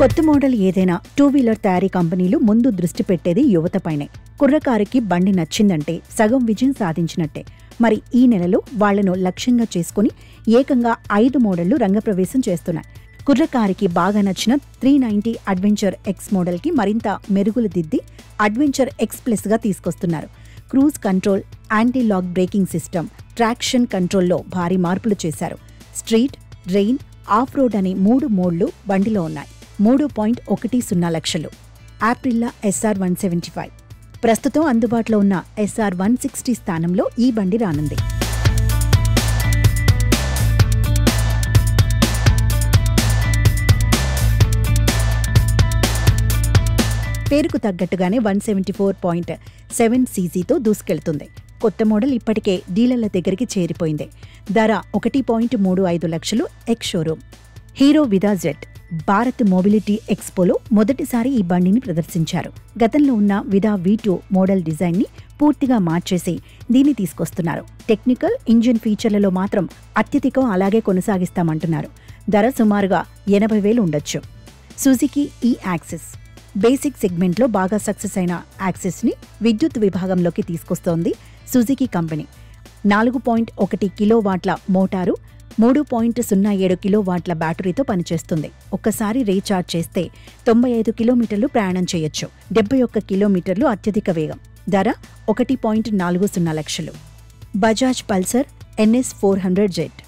కొత్త మోడల్ ఏదైనా two wheeler తయారీ కంపెనీలు ముందు దృష్టి పెట్టేది యువతపైనే. కుర్రకారుకి బండి నచ్చిందంటే సగం విజయం సాధించినట్టే. మరి ఈ నెలలో వాళ్లను లక్ష్యంగా చేసుకుని ఏకంగా 5 మోడళ్లు రంగప్రవేశం చేస్తున్నాయి. కుర్రకారుకి బాగా నచ్చిన 390 అడ్వెంచర్ ఎక్స్ మోడల్కి మరింత మెరుగులు దిద్ది అడ్వెంచర్ ఎక్స్ ప్లస్గా తీసుకొస్తున్నారు. Cruise control, anti lock braking system, traction కంట్రోల్లో భారీ మార్పులు చేశారు. స్ట్రీట్, రెయిన్, ఆఫ్ రోడ్ అనే 3 మోడ్లు బండిలో ఉన్నాయి. 3.10 లక్షలు. ఆప్రిల్లా SR 175. ప్రస్తుతం అందుబాటులో ఉన్న SR 160 స్థానంలో ఈ బండి రానుంది. పేరుకు తగ్గట్టుగానే 174.7 cc తో దూసుకెళ్తుంది. కొత్త మోడల్ ఇప్పటికే డీలర్ల దగ్గరికి చేరిపోయింది. ధర 1.35 లక్షలు. Ex showroom. హీరో విదా జెట్ భారత్ మొబిలిటీ ఎక్స్పోలో మొదటిసారి ఈ బండిని ప్రదర్శించారు. గతంలో ఉన్న విదా V2 మోడల్ డిజైన్ని పూర్తిగా మార్చేసి దీన్ని తీసుకొస్తున్నారు. టెక్నికల్, ఇంజిన్ ఫీచర్లలో మాత్రం అత్యధికం అలాగే కొనసాగిస్తామంటున్నారు. ధర సుమారుగా 80,000 ఉండొచ్చు. సుజుకి ఈ యాక్సెస్ బేసిక్ సెగ్మెంట్లో బాగా సక్సెస్ అయిన యాక్సెస్ని విద్యుత్ విభాగంలోకి తీసుకొస్తోంది సుజుకి కంపెనీ. 4.1 కిలోవాట్ల మోటారు, 3.07 కిలోవాట్ల బ్యాటరీతో పనిచేస్తుంది. ఒక్కసారి రీఛార్జ్ చేస్తే 95 కిలోమీటర్లు ప్రయాణం చేయొచ్చు. 71 కిలోమీటర్లు అత్యధిక వేగం. ధర 1.40 లక్షలు. Bajaj Pulsar NS 400 jet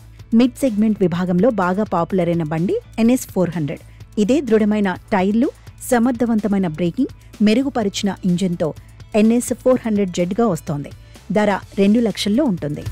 mid segment విభాగంలో బాగా పాపులర్ అయిన బండి NS 400. ఇదే దృఢమైన టైర్లు, సమర్థవంతమైన బ్రేకింగ్, మెరుగుపరిచిన ఇంజిన్తో NS 400 జెట్గా వస్తోంది. ధర 2 లక్షల్లో ఉంటుంది.